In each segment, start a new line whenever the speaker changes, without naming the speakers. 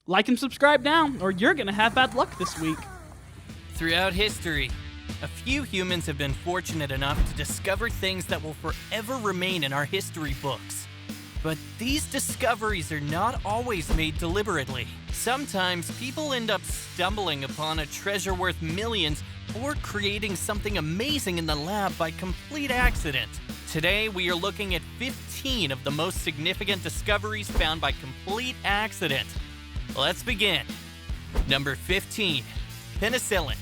Like and subscribe now, or you're gonna have bad luck this week.
Throughout history, a few humans have been fortunate enough to discover things that will forever remain in our history books. But these discoveries are not always made deliberately. Sometimes people end up stumbling upon a treasure worth millions or creating something amazing in the lab by complete accident. Today, we are looking at 15 of the most significant discoveries found by complete accident. Let's begin. Number 15, penicillin.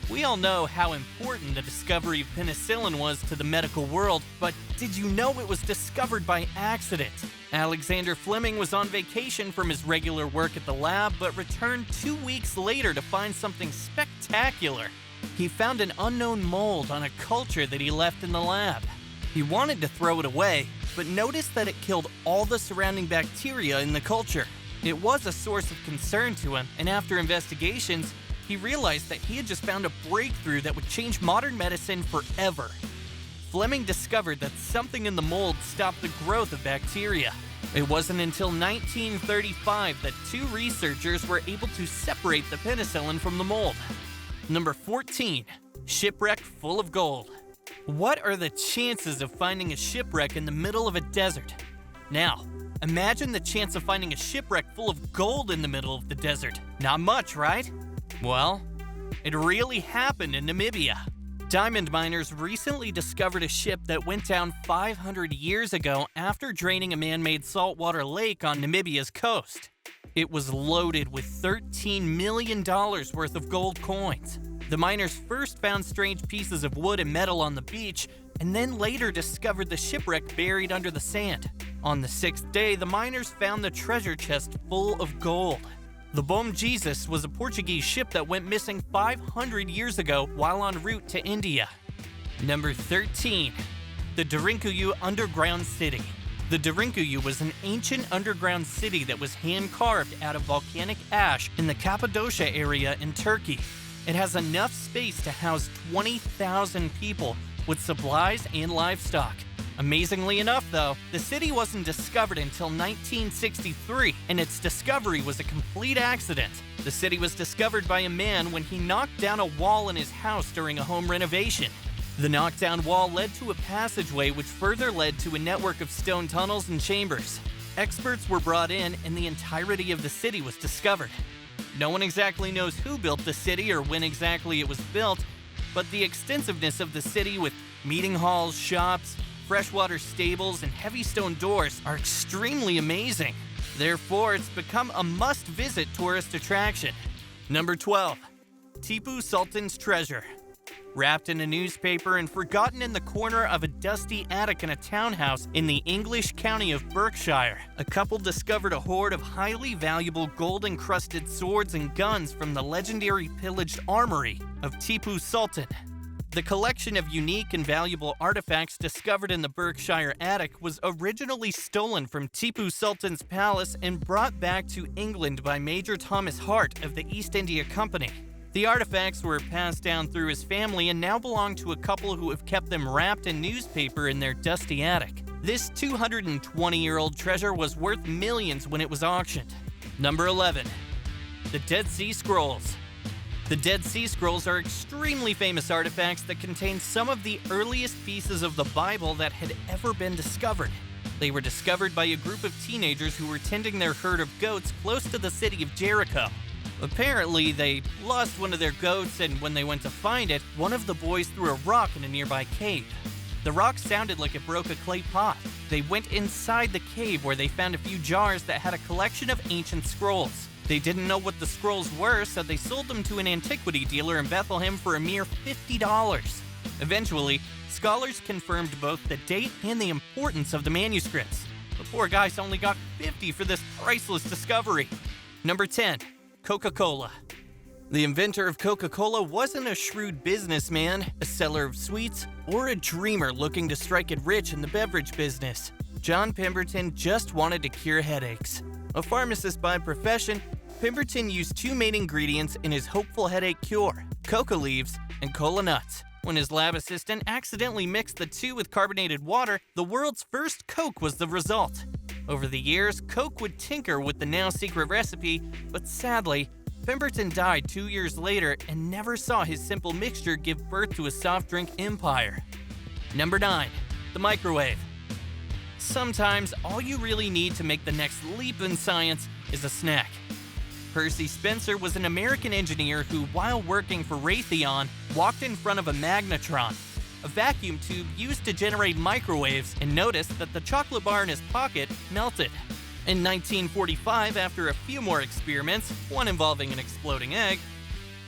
We all know how important the discovery of penicillin was to the medical world, but did you know it was discovered by accident? Alexander Fleming was on vacation from his regular work at the lab, but returned 2 weeks later to find something spectacular. He found an unknown mold on a culture that he left in the lab. He wanted to throw it away, but noticed that it killed all the surrounding bacteria in the culture. It was a source of concern to him, and after investigations, he realized that he had just found a breakthrough that would change modern medicine forever. Fleming discovered that something in the mold stopped the growth of bacteria. It wasn't until 1935 that two researchers were able to separate the penicillin from the mold. Number 14, shipwreck full of gold. What are the chances of finding a shipwreck in the middle of a desert? Now, imagine the chance of finding a shipwreck full of gold in the middle of the desert. Not much, right? Well, it really happened in Namibia. Diamond miners recently discovered a ship that went down 500 years ago after draining a man-made saltwater lake on Namibia's coast. It was loaded with $13 million worth of gold coins. The miners first found strange pieces of wood and metal on the beach, and then later discovered the shipwreck buried under the sand. On the sixth day, the miners found the treasure chest full of gold. The Bom Jesus was a Portuguese ship that went missing 500 years ago while en route to India. Number 13, the Derinkuyu Underground City. The Derinkuyu was an ancient underground city that was hand-carved out of volcanic ash in the Cappadocia area in Turkey. It has enough space to house 20,000 people with supplies and livestock. Amazingly enough, though, the city wasn't discovered until 1963, and its discovery was a complete accident. The city was discovered by a man when he knocked down a wall in his house during a home renovation. The knockdown wall led to a passageway which further led to a network of stone tunnels and chambers. Experts were brought in, and the entirety of the city was discovered. No one exactly knows who built the city or when exactly it was built, but the extensiveness of the city with meeting halls, shops, freshwater stables, and heavy stone doors are extremely amazing. Therefore, it's become a must-visit tourist attraction. Number 12, Tipu Sultan's treasure. Wrapped in a newspaper and forgotten in the corner of a dusty attic in a townhouse in the English county of Berkshire, a couple discovered a hoard of highly valuable gold-encrusted swords and guns from the legendary pillaged armory of Tipu Sultan. The collection of unique and valuable artifacts discovered in the Berkshire attic was originally stolen from Tipu Sultan's palace and brought back to England by Major Thomas Hart of the East India Company. The artifacts were passed down through his family and now belong to a couple who have kept them wrapped in newspaper in their dusty attic. This 220-year-old treasure was worth millions when it was auctioned. Number 11, the Dead Sea Scrolls. The Dead Sea Scrolls are extremely famous artifacts that contain some of the earliest pieces of the Bible that had ever been discovered. They were discovered by a group of teenagers who were tending their herd of goats close to the city of Jericho. Apparently, they lost one of their goats, and when they went to find it, one of the boys threw a rock in a nearby cave. The rock sounded like it broke a clay pot. They went inside the cave where they found a few jars that had a collection of ancient scrolls. They didn't know what the scrolls were, so they sold them to an antiquity dealer in Bethlehem for a mere $50. Eventually, scholars confirmed both the date and the importance of the manuscripts. The poor guys only got $50 for this priceless discovery. Number 10, Coca-Cola. The inventor of Coca-Cola wasn't a shrewd businessman, a seller of sweets, or a dreamer looking to strike it rich in the beverage business. John Pemberton just wanted to cure headaches. A pharmacist by profession, Pemberton used two main ingredients in his hopeful headache cure: coca leaves and cola nuts. When his lab assistant accidentally mixed the two with carbonated water, the world's first Coke was the result. Over the years, Coke would tinker with the now-secret recipe, but sadly, Pemberton died 2 years later and never saw his simple mixture give birth to a soft drink empire. Number 9. The microwave. Sometimes, all you really need to make the next leap in science is a snack. Percy Spencer was an American engineer who, while working for Raytheon, walked in front of a magnetron, a vacuum tube used to generate microwaves, and noticed that the chocolate bar in his pocket melted. In 1945, after a few more experiments, one involving an exploding egg,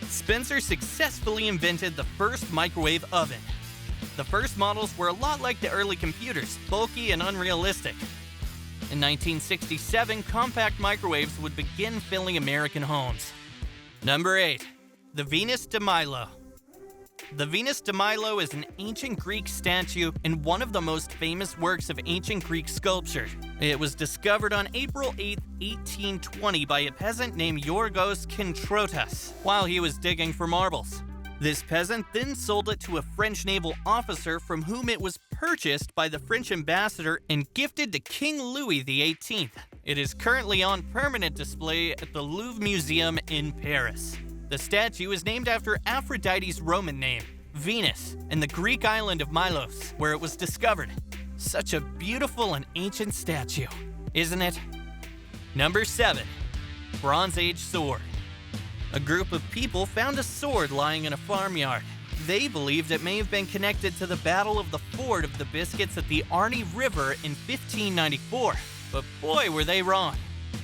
Spencer successfully invented the first microwave oven. The first models were a lot like the early computers, bulky and unrealistic. In 1967, compact microwaves would begin filling American homes. Number 8. The Venus de Milo. The Venus de Milo is an ancient Greek statue and one of the most famous works of ancient Greek sculpture. It was discovered on April 8, 1820 by a peasant named Yorgos Kintrotas while he was digging for marbles. This peasant then sold it to a French naval officer from whom it was purchased by the French ambassador and gifted to King Louis XVIII. It is currently on permanent display at the Louvre Museum in Paris. The statue is named after Aphrodite's Roman name, Venus, and the Greek island of Milos, where it was discovered. Such a beautiful and ancient statue, isn't it? Number 7. Bronze Age sword. A group of people found a sword lying in a farmyard. They believed it may have been connected to the Battle of the Ford of the Biscuits at the Arny River in 1594. But boy, were they wrong.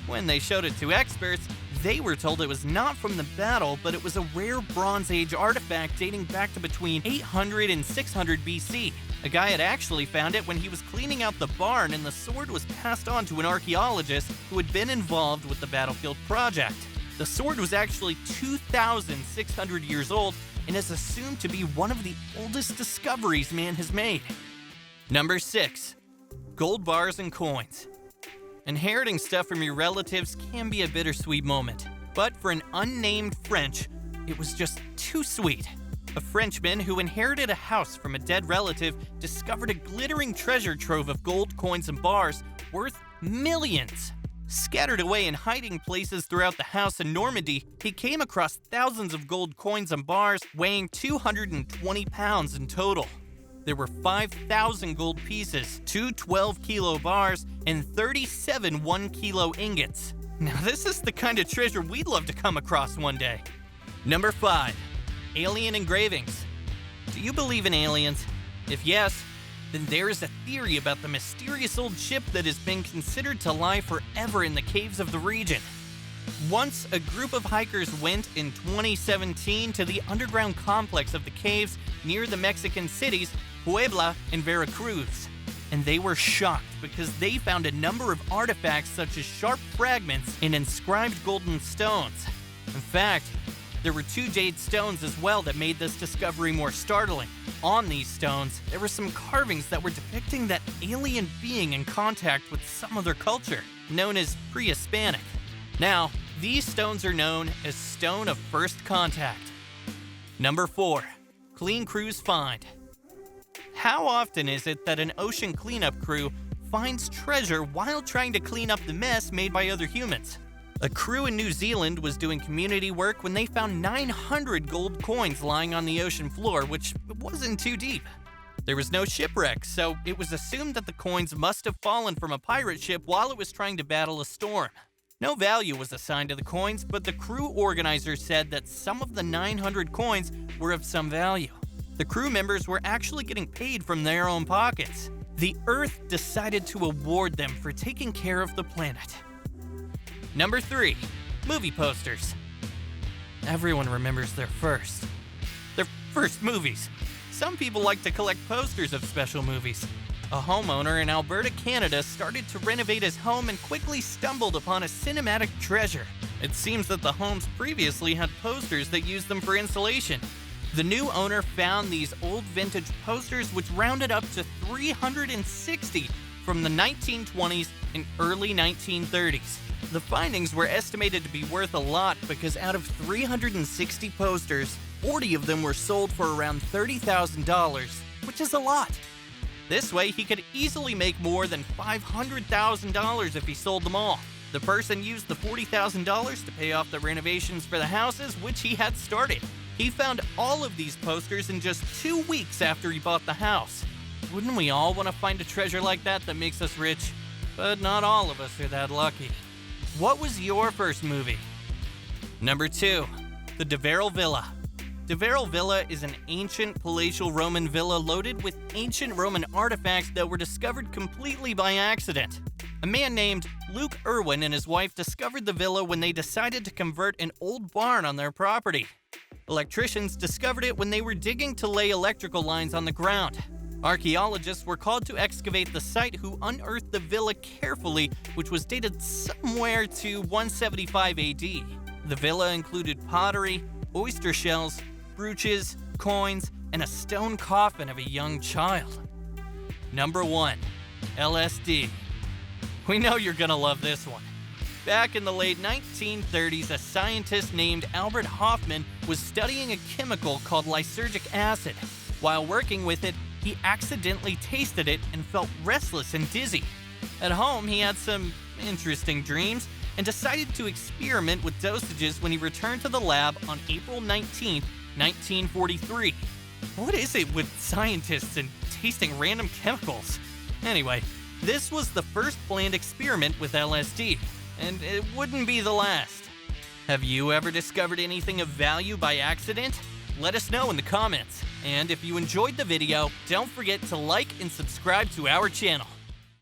When they showed it to experts, they were told it was not from the battle, but it was a rare Bronze Age artifact dating back to between 800 and 600 BC. A guy had actually found it when he was cleaning out the barn, and the sword was passed on to an archaeologist who had been involved with the battlefield project. The sword was actually 2,600 years old and is assumed to be one of the oldest discoveries man has made. Number 6. Gold bars and coins. Inheriting stuff from your relatives can be a bittersweet moment, but for an unnamed French, it was just too sweet. A Frenchman who inherited a house from a dead relative discovered a glittering treasure trove of gold coins and bars worth millions. Scattered away in hiding places throughout the house in Normandy, he came across thousands of gold coins and bars weighing 220 pounds in total. There were 5,000 gold pieces, 2 12-kilo bars, and 37 1-kilo ingots. Now this is the kind of treasure we'd love to come across one day. Number 5. Alien engravings. Do you believe in aliens? If yes, then there is a theory about the mysterious old ship that has been considered to lie forever in the caves of the region. Once, a group of hikers went in 2017 to the underground complex of the caves near the Mexican cities Puebla and Veracruz, and they were shocked because they found a number of artifacts such as sharp fragments and inscribed golden stones. In fact, there were 2 jade stones as well that made this discovery more startling. On these stones, there were some carvings that were depicting that alien being in contact with some other culture, known as pre-Hispanic. Now, these stones are known as Stone of First Contact. Number 4. Clean Crew's Find. How often is it that an ocean cleanup crew finds treasure while trying to clean up the mess made by other humans? A crew in New Zealand was doing community work when they found 900 gold coins lying on the ocean floor, which wasn't too deep. There was no shipwreck, so it was assumed that the coins must have fallen from a pirate ship while it was trying to battle a storm. No value was assigned to the coins, but the crew organizers said that some of the 900 coins were of some value. The crew members were actually getting paid from their own pockets. The Earth decided to award them for taking care of the planet. Number 3. Movie posters. Everyone remembers their first movies. Some people like to collect posters of special movies. A homeowner in Alberta, Canada started to renovate his home and quickly stumbled upon a cinematic treasure. It seems that the homes previously had posters that used them for insulation. The new owner found these old vintage posters which rounded up to 360 from the 1920s and early 1930s. The findings were estimated to be worth a lot because out of 360 posters, 40 of them were sold for around $30,000, which is a lot. This way, he could easily make more than $500,000 if he sold them all. The person used the $40,000 to pay off the renovations for the houses, which he had started. He found all of these posters in just 2 weeks after he bought the house. Wouldn't we all want to find a treasure like that makes us rich? But not all of us are that lucky. What was your first movie? Number 2. The De Verel Villa. De Verel Villa is an ancient palatial Roman villa loaded with ancient Roman artifacts that were discovered completely by accident. A man named Luke Irwin and his wife discovered the villa when they decided to convert an old barn on their property. Electricians discovered it when they were digging to lay electrical lines on the ground. Archaeologists were called to excavate the site, who unearthed the villa carefully, which was dated somewhere to 175 AD. The villa included pottery, oyster shells, brooches, coins, and a stone coffin of a young child. Number 1. LSD. We know you're gonna love this one. Back in the late 1930s, a scientist named Albert Hofmann was studying a chemical called lysergic acid. While working with it, he accidentally tasted it and felt restless and dizzy. At home, he had some interesting dreams and decided to experiment with dosages when he returned to the lab on April 19, 1943. What is it with scientists and tasting random chemicals? Anyway, this was the first planned experiment with LSD, and it wouldn't be the last. Have you ever discovered anything of value by accident? Let us know in the comments. And if you enjoyed the video, don't forget to like and subscribe to our channel.